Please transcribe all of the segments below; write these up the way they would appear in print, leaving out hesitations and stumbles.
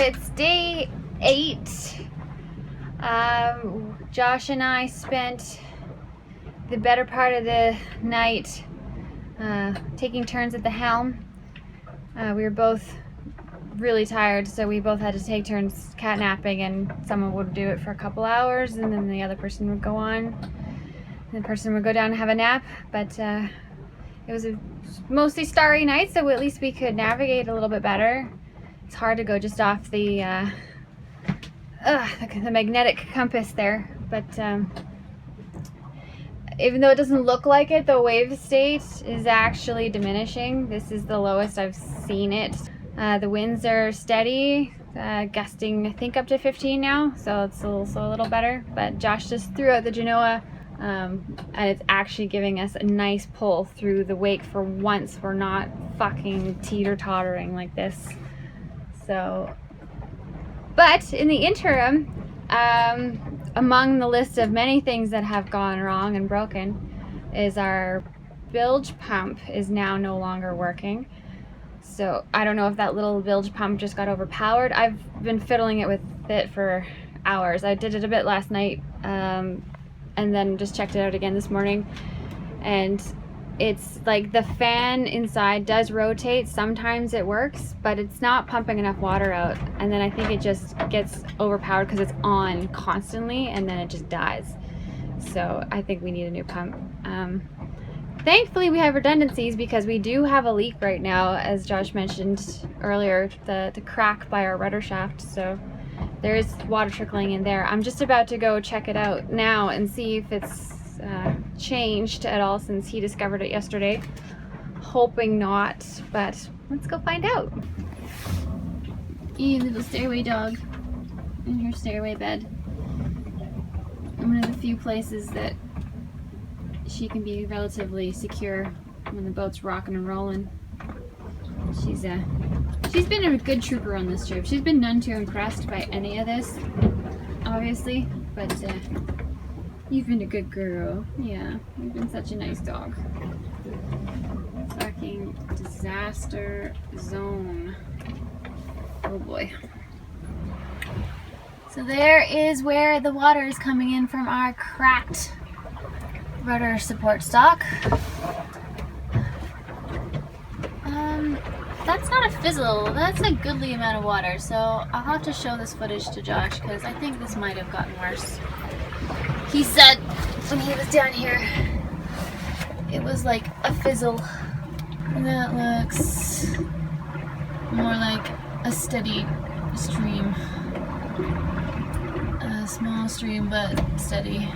it's day 8. Josh and I spent the better part of the night taking turns at the helm. We were both really tired, so we both had to take turns catnapping, and someone would do it for a couple hours and then the other person would go on. The person would go down and have a nap, but it was a mostly starry night, so at least we could navigate a little bit better. It's hard to go just off the magnetic compass there, but even though it doesn't look like it, the wave state is actually diminishing. This is the lowest I've seen it. The winds are steady, gusting I think up to 15 now, so it's a little better. But Josh just threw out the Genoa, and it's actually giving us a nice pull through the wake. For once, we're not fucking teeter-tottering like this. So, but in the interim, among the list of many things that have gone wrong and broken is our bilge pump is now no longer working. So I don't know if that little bilge pump just got overpowered. I've been fiddling it with it for hours. I did it a bit last night, and then just checked it out again this morning. And it's like the fan inside does rotate. Sometimes it works, but it's not pumping enough water out. And then I think it just gets overpowered because it's on constantly, and then it just dies. So I think we need a new pump. Thankfully we have redundancies because we do have a leak right now, as Josh mentioned earlier, the crack by our rudder shaft. So there is water trickling in there. I'm just about to go check it out now and see if it's changed at all since he discovered it yesterday. Hoping not, but let's go find out. You little stairway dog in her stairway bed. One of the few places that she can be relatively secure when the boat's rocking and rolling. She's been a good trooper on this trip. She's been none too impressed by any of this, obviously, but you've been a good girl. Yeah, you've been such a nice dog. Fucking disaster zone. Oh boy. So there is where the water is coming in from our cracked rudder support stock. That's not a fizzle, that's a goodly amount of water, so I'll have to show this footage to Josh because I think this might have gotten worse. He said when he was down here it was like a fizzle. That looks more like a steady stream. A small stream but steady.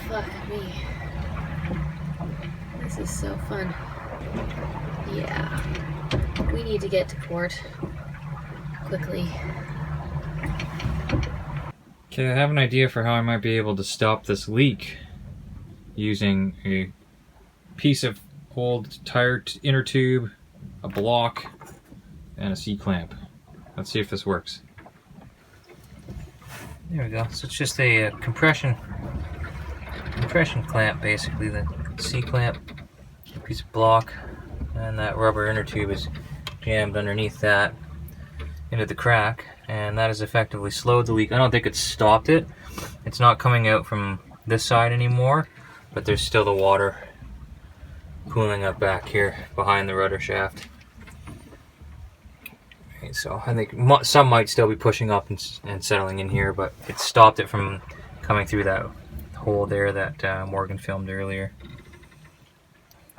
Fuck me. This is so fun. Yeah. We need to get to port quickly. Okay, I have an idea for how I might be able to stop this leak using a piece of old tire inner tube, a block, and a C-clamp. Let's see if this works. There we go. So it's just a compression clamp, basically. The C-clamp, piece of block, and that rubber inner tube is jammed underneath that into the crack, and that has effectively slowed the leak. I don't think it's stopped it. It's not coming out from this side anymore, but there's still the water pooling up back here behind the rudder shaft. Okay, so I think some might still be pushing up and settling in here, but it stopped it from coming through that hole there that Morgan filmed earlier.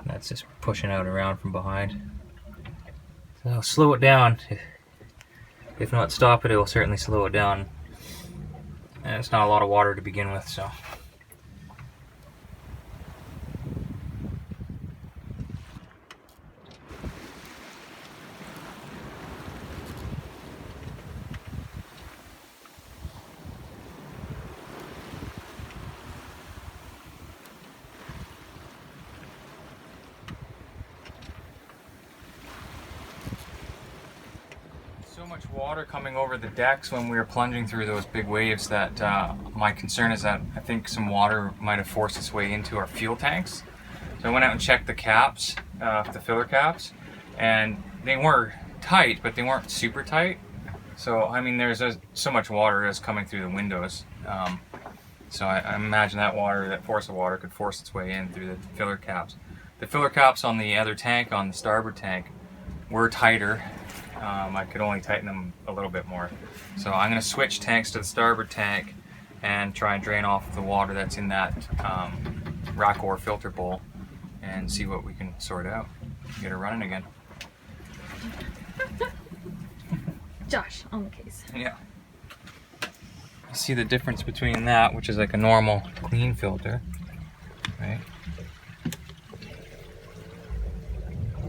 That's just pushing out around from behind. So I'll slow it down. If not stop it, it will certainly slow it down. And it's not a lot of water to begin with, so. So much water coming over the decks when we were plunging through those big waves that my concern is that I think some water might have forced its way into our fuel tanks. So I went out and checked the caps, the filler caps, and they were tight, but they weren't super tight. So, I mean, there's so much water that's coming through the windows. So I imagine that water, that force of water, could force its way in through the filler caps. The filler caps on the other tank, on the starboard tank, were tighter. I could only tighten them a little bit more. So I'm going to switch tanks to the starboard tank and try and drain off the water that's in that rack ore filter bowl and see what we can sort out. Get her running again. Josh, on the case. Yeah. You see the difference between that, which is like a normal clean filter, right?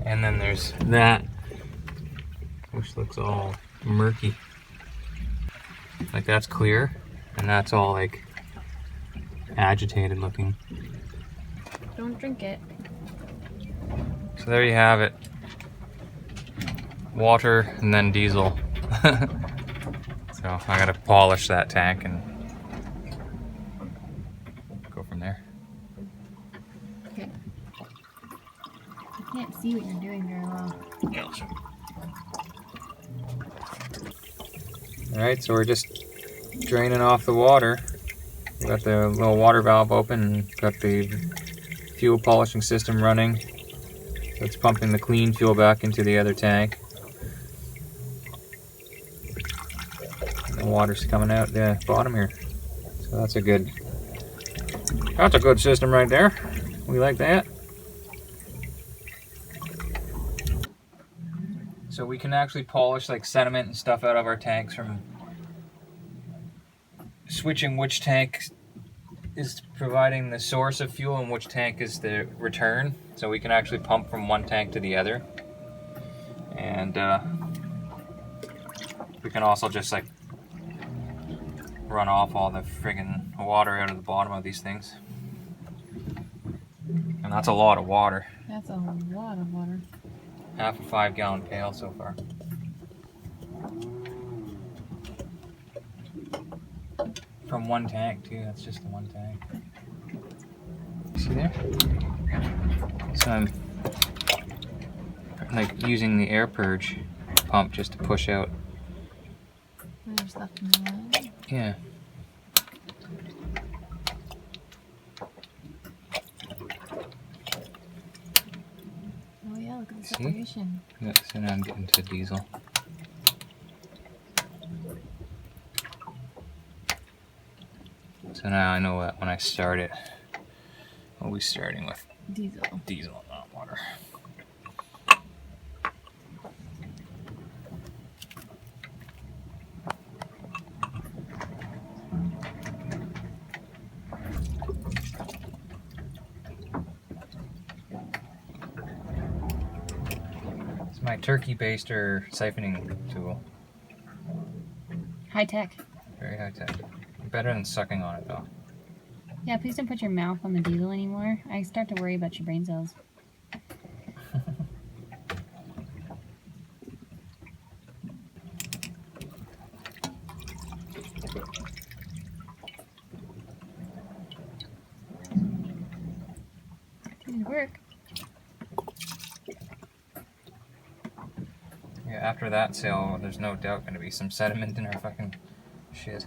And then there's that, which looks all murky. Like that's clear, and that's all like agitated looking. Don't drink it. So there you have it. Water and then diesel. So I gotta polish that tank and go from there. Okay. I can't see what you're doing very well. Yeah, sure. Alright, so we're just draining off the water. We got the little water valve open and got the fuel polishing system running. So it's pumping the clean fuel back into the other tank. The water's coming out the bottom here. So that's a good system right there. We like that. So we can actually polish like sediment and stuff out of our tanks from switching which tank is providing the source of fuel and which tank is the return. So we can actually pump from one tank to the other. And we can also just like run off all the friggin' water out of the bottom of these things. And that's a lot of water. That's a lot of water. Half a 5-gallon pail so far. From one tank too, that's just the one tank. See there? So I'm like using the air purge pump just to push out. There's left in the line. Yeah. Oh yeah, look at the See? separation. Yeah, so now I'm getting to diesel. So now I know that when I start it, I'll be starting with Diesel. Not water. It's my turkey baster siphoning tool. High tech. Very high tech. Better than sucking on it though. Yeah, please don't put your mouth on the diesel anymore. I start to worry about your brain cells. Didn't work. Yeah, after that sale, there's no doubt going to be some sediment in our fucking shit.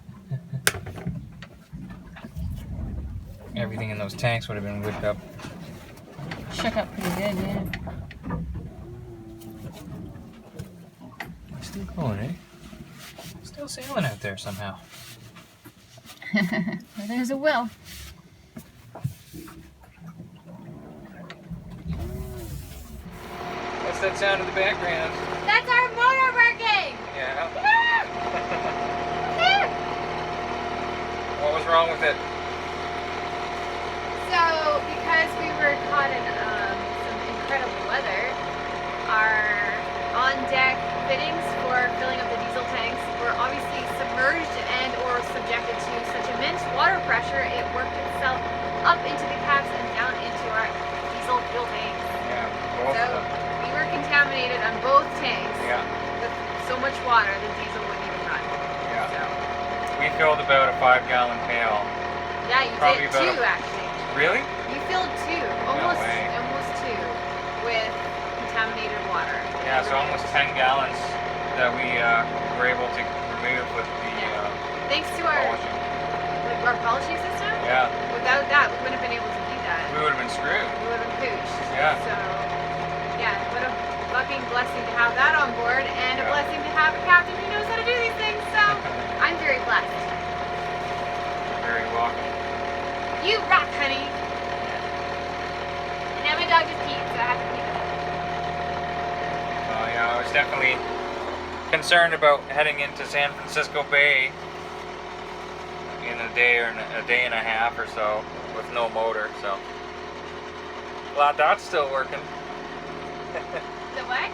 Everything in those tanks would have been whipped up. Shook up pretty good, yeah. Still going, eh? Still sailing out there somehow. Well, there's a will. What's that sound in the background? That's our motor working! Yeah. What was wrong with it? So, because we were caught in some incredible weather, our on-deck fittings for filling up the diesel tanks were obviously submerged and or subjected to such immense water pressure, it worked itself up into the caps and down into our diesel fuel tanks. Yeah, both So, of them. we were contaminated on both tanks Yeah. with so much water the diesel wouldn't even run. Yeah. So, We filled about a 5-gallon pail. yeah, you Probably did about too, actually. Really? You filled two, almost way. two, with contaminated water. Yeah, Yeah, so almost 10 gallons that we were able to remove with the Thanks to our polishing. like our polishing system. Yeah, Without that, we wouldn't have been able to do that. we would have been screwed. We would have been pooched. Yeah. So, yeah, what a fucking blessing to have that on board, and a Yeah. blessing to have a captain who knows how to do these things. So, I'm very blessed. Very welcome. You rock, honey. And now my dog just peed, so I have to pee. Yeah, I was definitely concerned about heading into San Francisco Bay in a day and a half or so with no motor. So glad that's still working. The what?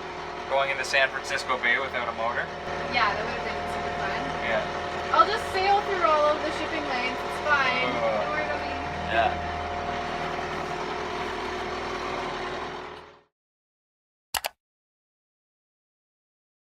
Going into San Francisco Bay without a motor. Yeah, that would have been super fun. Yeah. I'll just sail through all of the shipping